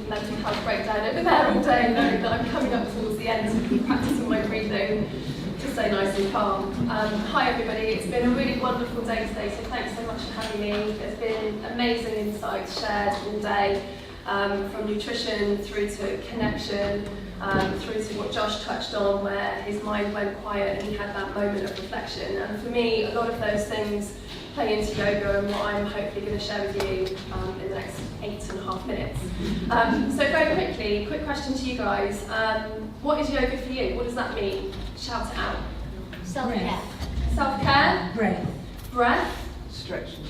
mental health breakdown over there all day, knowing that I'm coming up towards the end of practicing my breathing to stay nice and calm. Hi everybody, it's been a really wonderful day today, so thanks so much for having me. There's been amazing insights shared all day, from nutrition through to connection, through to what Josh touched on, where his mind went quiet and he had that moment of reflection. And for me, a lot of those things play into yoga and what I'm hopefully going to share with you in the next 8.5 minutes. So very quickly, quick question to you guys. What is yoga for you? What does that mean? Shout it out. Self-care. Self-care? Breath. Breath? Stretching.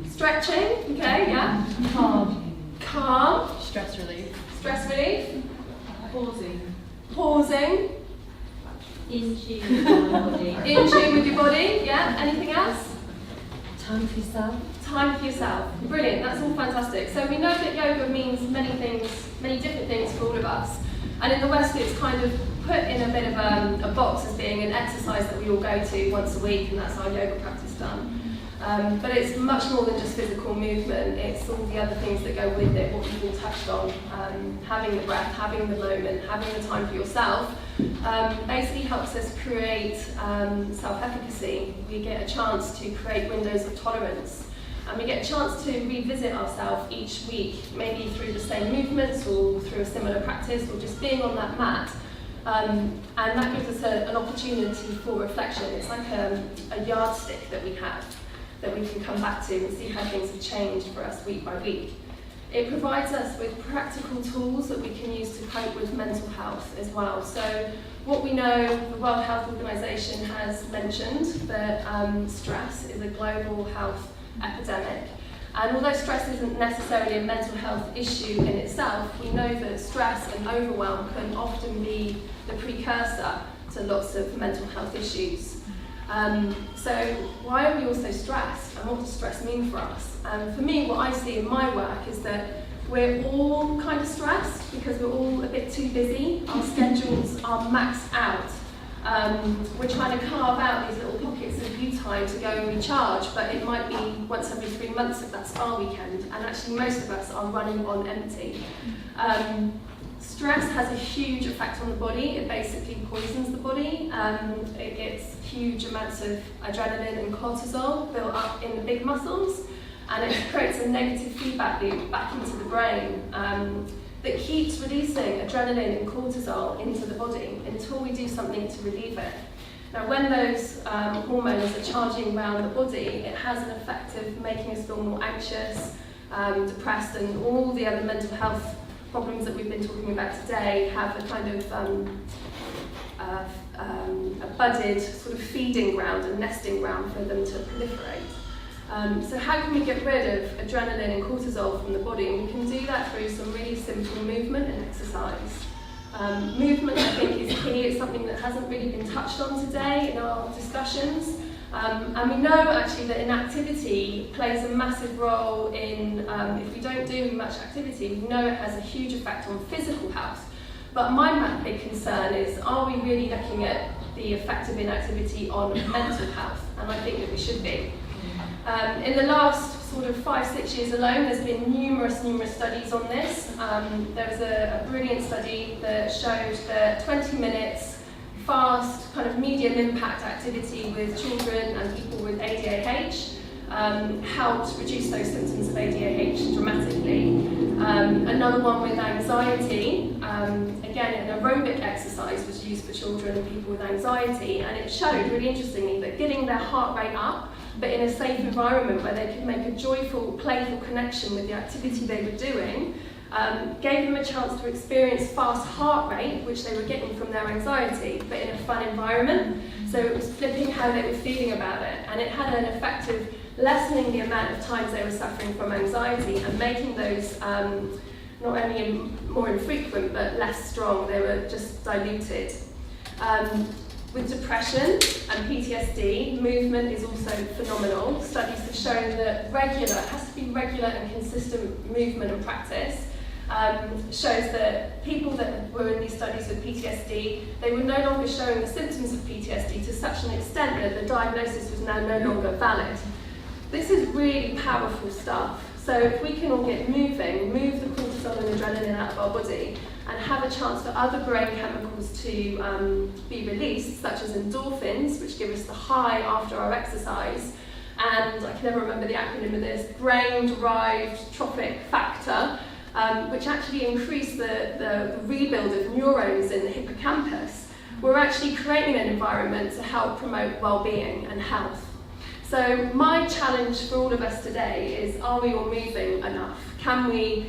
Stretching, okay, yeah. Calm. Calm? Stress relief. Stress relief? Pausing. Pausing? In tune with your body. In tune with your body, yeah. Anything else? Time for yourself. Time for yourself. Brilliant, that's all fantastic. So we know that yoga means many things, many different things for all of us. And in the West it's kind of put in a bit of a box as being an exercise that we all go to once a week, and that's our yoga practice done. But it's much more than just physical movement, it's all the other things that go with it, what you've all touched on. Having the breath, having the moment, having the time for yourself, basically helps us create self-efficacy. We get a chance to create windows of tolerance, and we get a chance to revisit ourselves each week, maybe through the same movements or through a similar practice or just being on that mat. And that gives us an opportunity for reflection. It's like a yardstick that we have, that we can come back to and see how things have changed for us week by week. It provides us with practical tools that we can use to cope with mental health as well. So what we know, the World Health Organization has mentioned that stress is a global health epidemic. And although stress isn't necessarily a mental health issue in itself, we know that stress and overwhelm can often be the precursor to lots of mental health issues. So why are we all so stressed, and what does stress mean for us? For me, what I see in my work is that we're all kind of stressed because we're all a bit too busy. Our schedules are maxed out. We're trying to carve out these little pockets of you time to go and recharge, but it might be once every 3 months of that spa weekend, and actually most of us are running on empty. Stress has a huge effect on the body. It basically poisons the body. It gets huge amounts of adrenaline and cortisol built up in the big muscles, and it creates a negative feedback loop back into the brain that keeps releasing adrenaline and cortisol into the body until we do something to relieve it. Now, when those hormones are charging around the body, it has an effect of making us feel more anxious, depressed, and all the other mental health problems that we've been talking about today have a kind of a budded sort of feeding ground, a nesting ground for them to proliferate. So how can we get rid of adrenaline and cortisol from the body? And we can do that through some really simple movement and exercise. Movement, I think, is key. It's something that hasn't really been touched on today in our discussions. And we know actually that inactivity plays a massive role in, if we don't do much activity, we know it has a huge effect on physical health. But my big concern is, are we really looking at the effect of inactivity on mental health? And I think that we should be. In the last sort of 5-6 years alone, there's been numerous studies on this. There was a brilliant study that showed that 20 minutes fast, kind of medium impact activity with children and people with ADHD helped reduce those symptoms of ADHD dramatically. Another one with anxiety, again an aerobic exercise was used for children and people with anxiety, and it showed really interestingly that getting their heart rate up, but in a safe environment where they could make a joyful, playful connection with the activity they were doing, gave them a chance to experience fast heart rate, which they were getting from their anxiety, but in a fun environment. So it was flipping how they were feeling about it, and it had an effect of lessening the amount of times they were suffering from anxiety and making those not only more infrequent but less strong. They were just diluted. With depression and PTSD, movement is also phenomenal. Studies have shown that it has to be regular and consistent movement and practice. Shows that people that were in these studies with PTSD, they were no longer showing the symptoms of PTSD to such an extent that the diagnosis was now no longer valid. This is really powerful stuff. So if we can all get moving, move the cortisol and adrenaline out of our body, and have a chance for other brain chemicals to be released, such as endorphins, which give us the high after our exercise, and I can never remember the acronym of this, brain-derived trophic factor, which actually increase the rebuild of neurons in the hippocampus. We're actually creating an environment to help promote well-being and health. So my challenge for all of us today is, are we all moving enough? Can we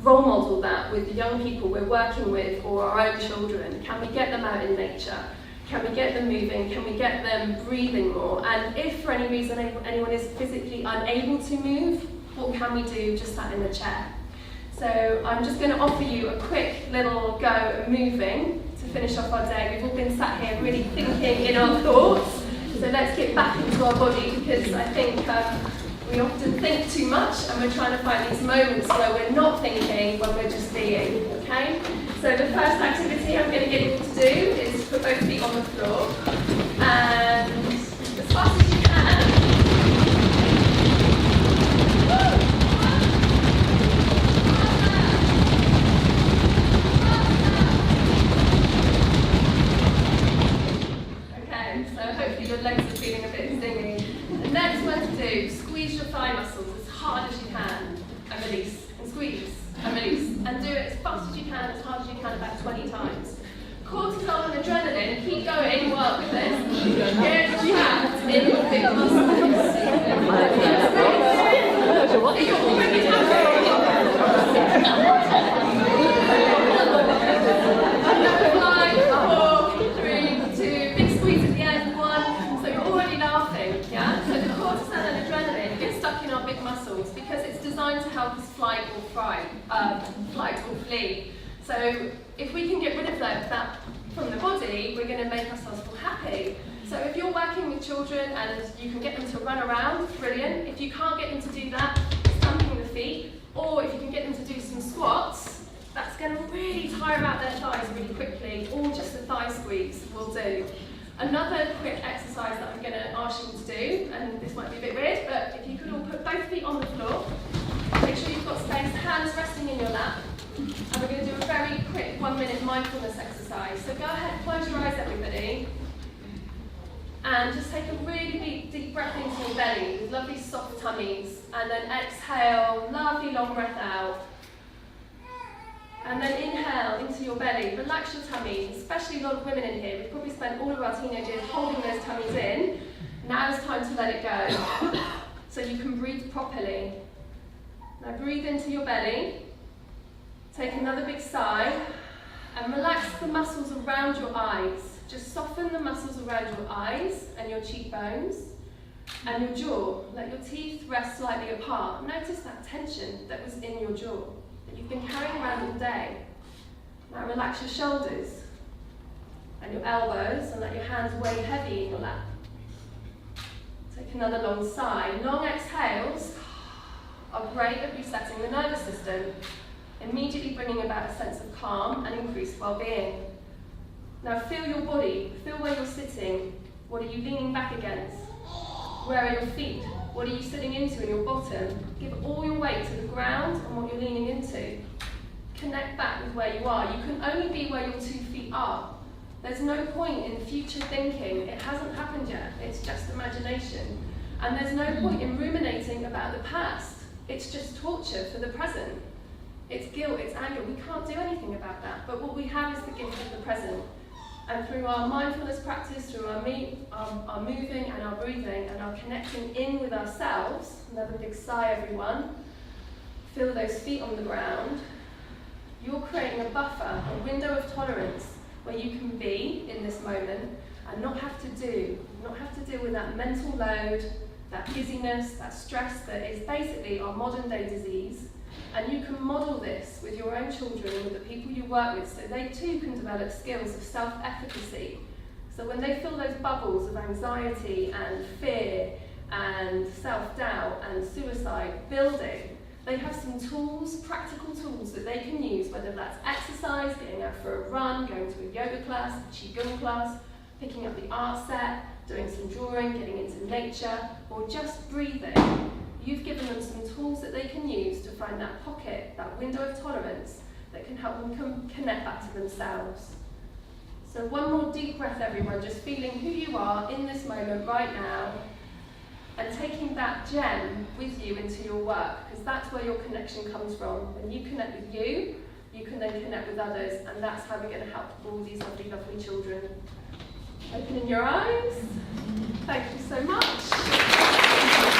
role model that with the young people we're working with or our own children? Can we get them out in nature? Can we get them moving? Can we get them breathing more? And if for any reason anyone is physically unable to move, what can we do just sat in a chair? So I'm just going to offer you a quick little go at moving to finish off our day. We've all been sat here really thinking in our thoughts. So let's get back into our body, because I think we often think too much and we're trying to find these moments where we're not thinking, when we're just being, okay? So the first activity I'm going to get you all to do is put both feet on the floor and as fast as you can. Okay, so hopefully your legs are feeling a bit stingy. The next one to do, squeeze your thigh muscles as hard as you can and release, and squeeze and release, and do it as fast as you can, as hard as you can, about 20 times. Cortisol and adrenaline, keep going, work with this. Get trapped in your big muscles. You're already happy. 5, 4, 3, 2, big squeeze at the end, 1. So you're already laughing, yeah? So the cortisol and adrenaline get stuck in our big muscles because it's designed to help us flight or flee. So if we can get rid of that from the body, we're going to make ourselves feel happy. So if you're working with children and you can get them to run around, brilliant. If you can't get them to do that, stamping the feet, or if you can get them to do some squats, that's going to really tire out their thighs really quickly, or just the thigh squeeze will do. Another quick exercise that I'm going to ask you to do, and this might be a bit weird, but if you could all put both feet on the floor, make sure you've got space, hands resting in your lap, and we're going to do a very quick 1-minute mindfulness exercise. So go ahead, close your eyes everybody, and just take a really deep breath into your belly with lovely soft tummies, and then exhale, lovely long breath out. And then inhale into your belly, relax your tummies, especially a lot of women in here. We've probably spent all of our teenage years holding those tummies in. Now it's time to let it go, so you can breathe properly. Now breathe into your belly, take another big sigh, and relax the muscles around your eyes. Just soften the muscles around your eyes and your cheekbones and your jaw. Let your teeth rest slightly apart. Notice that tension that was in your jaw that you've been carrying around all day. Now relax your shoulders and your elbows and let your hands weigh heavy in your lap. Take another long sigh. Long exhales are great at resetting the nervous system, immediately bringing about a sense of calm and increased well-being. Now feel your body, feel where you're sitting. What are you leaning back against? Where are your feet? What are you sitting into in your bottom? Give all your weight to the ground and what you're leaning into. Connect back with where you are. You can only be where your 2 feet are. There's no point in future thinking. It hasn't happened yet. It's just imagination. And there's no point in ruminating about the past. It's just torture for the present. It's guilt, it's anger. We can't do anything about that. But what we have is the gift of the present. And through our mindfulness practice, through our moving and our breathing and our connecting in with ourselves, another big sigh everyone, feel those feet on the ground, you're creating a buffer, a window of tolerance where you can be in this moment and not have to deal with that mental load, that busyness, that stress that is basically our modern day disease. And you can model this with your own children and with the people you work with so they too can develop skills of self-efficacy. So when they feel those bubbles of anxiety and fear and self-doubt and suicide building, they have some tools, practical tools that they can use, whether that's exercise, getting out for a run, going to a yoga class, a qigong class, picking up the art set, doing some drawing, getting into nature, or just breathing. you've given them some tools that they can use to find that pocket, that window of tolerance that can help them connect back to themselves. So one more deep breath, everyone, just feeling who you are in this moment right now and taking that gem with you into your work, because that's where your connection comes from. When you connect with you, you can then connect with others, and that's how we're going to help all these lovely, lovely children. Opening your eyes. Thank you so much.